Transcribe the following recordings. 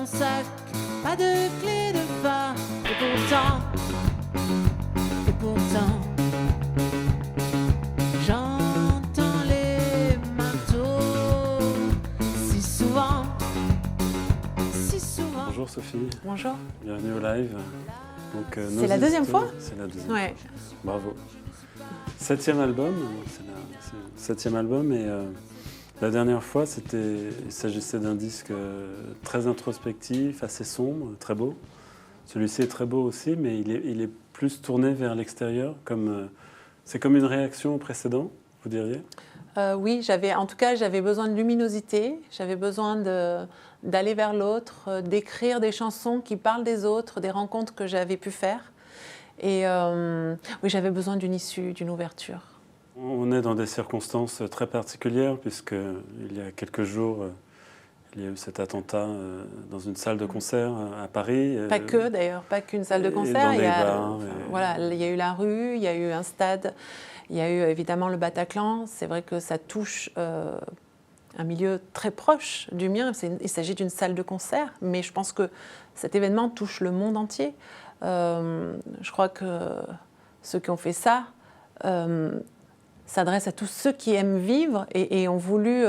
sac, pas de clé de phare. Et pourtant, j'entends les marteaux si souvent, si souvent. Bonjour Sophie. Bonjour. Bienvenue au live. Donc, C'est la deuxième fois ? C'est la deuxième Ouais. fois. Bravo. 7e album, c'est le 7e album et la dernière fois il s'agissait d'un disque très introspectif, assez sombre, très beau. Celui-ci est très beau aussi, mais il est plus tourné vers l'extérieur. C'est comme une réaction au précédent, vous diriez ? Oui, j'avais besoin de luminosité, j'avais besoin d'aller vers l'autre, d'écrire des chansons qui parlent des autres, des rencontres que j'avais pu faire. Et oui, j'avais besoin d'une issue, d'une ouverture. On est dans des circonstances très particulières, puisqu'il y a quelques jours, il y a eu cet attentat dans une salle de concert à Paris. Pas que d'ailleurs, pas qu'une salle de concert. Dans des bars. Voilà, il y a eu la rue, il y a eu un stade, il y a eu évidemment le Bataclan. C'est vrai que ça touche un milieu très proche du mien. Il s'agit d'une salle de concert, mais je pense que cet événement touche le monde entier. Je crois que ceux qui ont fait ça s'adressent à tous ceux qui aiment vivre et ont voulu...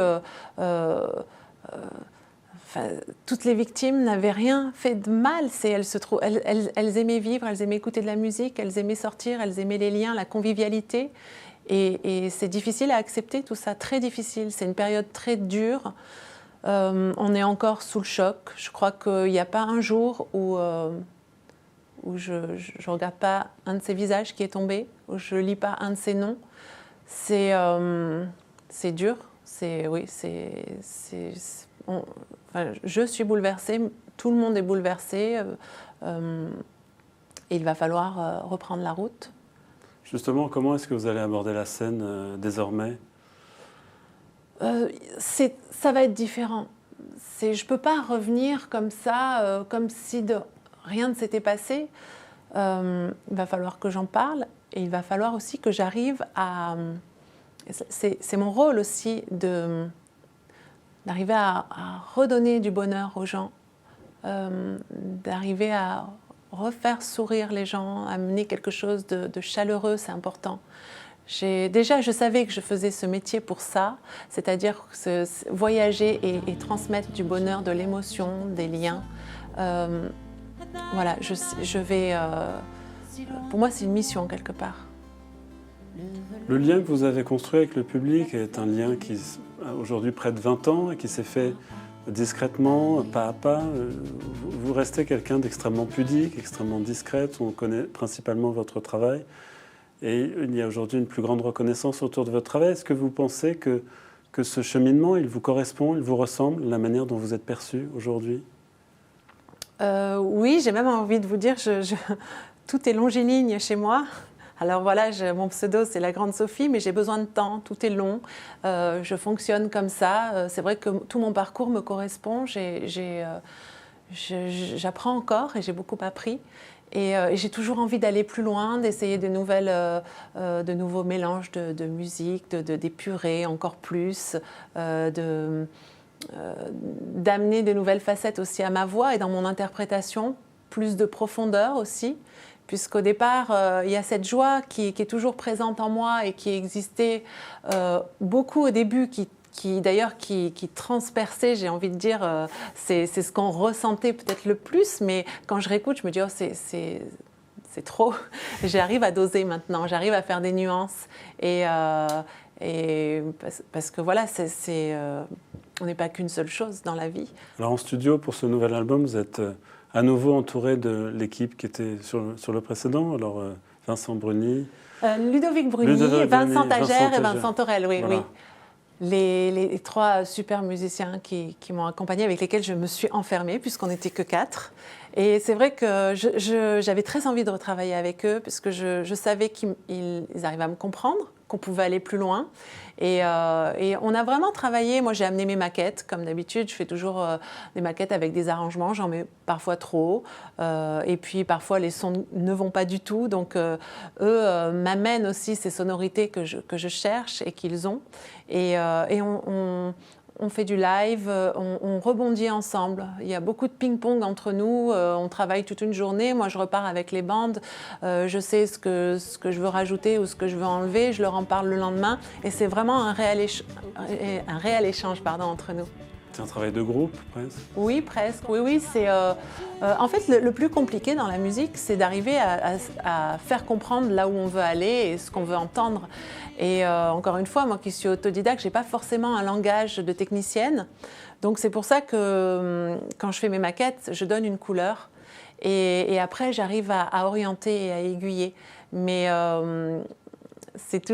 toutes les victimes n'avaient rien fait de mal. Elles aimaient vivre, elles aimaient écouter de la musique, elles aimaient sortir, elles aimaient les liens, la convivialité. Et c'est difficile à accepter tout ça, très difficile. C'est une période très dure. On est encore sous le choc. Je crois qu'il n'y a pas un jour où je ne regarde pas un de ces visages qui est tombé, où je ne lis pas un de ces noms. C'est dur. Je suis bouleversée, tout le monde est bouleversé. Et il va falloir reprendre la route. Justement, comment est-ce que vous allez aborder la scène désormais ? Ça va être différent. Je ne peux pas revenir comme ça, comme si rien ne s'était passé. Il va falloir que j'en parle et il va falloir aussi que j'arrive à... C'est mon rôle aussi d'arriver à redonner du bonheur aux gens, d'arriver à refaire sourire les gens, amener quelque chose de chaleureux, c'est important. Je savais que je faisais ce métier pour ça, c'est-à-dire voyager et transmettre du bonheur, de l'émotion, des liens. Voilà, pour moi, c'est une mission quelque part. Le lien que vous avez construit avec le public est un lien qui a aujourd'hui près de 20 ans et qui s'est fait discrètement, pas à pas. Vous restez quelqu'un d'extrêmement pudique, extrêmement discrète. On connaît principalement votre travail. Et il y a aujourd'hui une plus grande reconnaissance autour de votre travail. Est-ce que vous pensez que ce cheminement, il vous correspond, il vous ressemble, la manière dont vous êtes perçu aujourd'hui ? Oui, j'ai même envie de vous dire, tout est longiligne chez moi. Alors voilà, mon pseudo, c'est la Grande Sophie, mais j'ai besoin de temps, tout est long. Je fonctionne comme ça. C'est vrai que tout mon parcours me correspond. J'apprends encore et j'ai beaucoup appris. Et j'ai toujours envie d'aller plus loin, d'essayer de nouveaux mélanges de musique, d'épurer encore plus, d'amener de nouvelles facettes aussi à ma voix et dans mon interprétation, plus de profondeur aussi. Puisqu'au départ, il y a cette joie qui est toujours présente en moi et qui existait beaucoup au début, qui transperçait, j'ai envie de dire, c'est ce qu'on ressentait peut-être le plus, mais quand je réécoute, je me dis, oh, c'est trop. J'arrive à doser maintenant, j'arrive à faire des nuances. Et parce que voilà, on n'est pas qu'une seule chose dans la vie. Alors en studio, pour ce nouvel album, vous êtes à nouveau entouré de l'équipe qui était sur le précédent. Alors Vincent Bruni. Ludovic Bruni, Vincent Tagère et Vincent Torel, oui, voilà. Oui. Les trois super musiciens qui m'ont accompagnée, avec lesquels je me suis enfermée, puisqu'on n'était que 4. Et c'est vrai que j'avais très envie de retravailler avec eux, puisque je savais qu'ils arrivaient à me comprendre, qu'on pouvait aller plus loin. Et on a vraiment travaillé. Moi, j'ai amené mes maquettes, comme d'habitude. Je fais toujours des maquettes avec des arrangements. J'en mets parfois trop. Et puis, parfois, les sons ne vont pas du tout. Donc, eux m'amènent aussi ces sonorités que je cherche et qu'ils ont. Et on fait du live, on rebondit ensemble. Il y a beaucoup de ping-pong entre nous, on travaille toute une journée. Moi, je repars avec les bandes, je sais ce que je veux rajouter ou ce que je veux enlever, je leur en parle le lendemain. Et c'est vraiment un réel échange entre nous. C'est un travail de groupe, presque? Oui, presque. Oui. En fait, le plus compliqué dans la musique, c'est d'arriver à faire comprendre là où on veut aller et ce qu'on veut entendre. Et encore une fois, moi qui suis autodidacte, je n'ai pas forcément un langage de technicienne. Donc c'est pour ça que quand je fais mes maquettes, je donne une couleur. Et après, j'arrive à orienter et à aiguiller. Mais c'est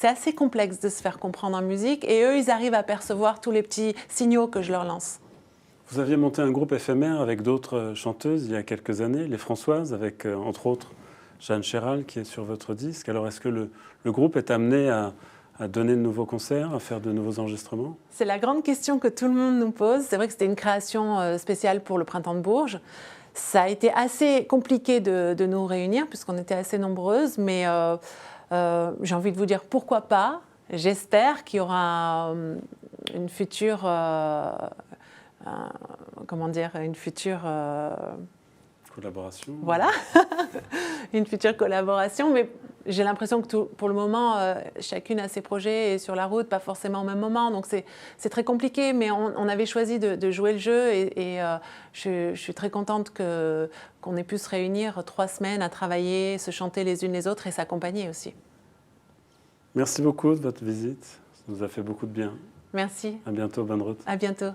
assez complexe de se faire comprendre en musique. Et eux, ils arrivent à percevoir tous les petits signaux que je leur lance. Vous aviez monté un groupe éphémère avec d'autres chanteuses il y a quelques années, les Françoises, avec entre autres Jeanne Chéral qui est sur votre disque. Alors est-ce que le groupe est amené à donner de nouveaux concerts, à faire de nouveaux enregistrements? C'est la grande question que tout le monde nous pose. C'est vrai que c'était une création spéciale pour le Printemps de Bourges. Ça a été assez compliqué de nous réunir puisqu'on était assez nombreuses, mais j'ai envie de vous dire pourquoi pas. J'espère qu'il y aura une future... collaboration. Voilà, une future collaboration. Mais j'ai l'impression que pour le moment, chacune a ses projets et sur la route, pas forcément au même moment. Donc c'est très compliqué, mais on avait choisi de jouer le jeu et je suis très contente qu'on ait pu se réunir 3 semaines à travailler, se chanter les unes les autres et s'accompagner aussi. Merci beaucoup de votre visite. Ça nous a fait beaucoup de bien. Merci. À bientôt, bonne route. À bientôt.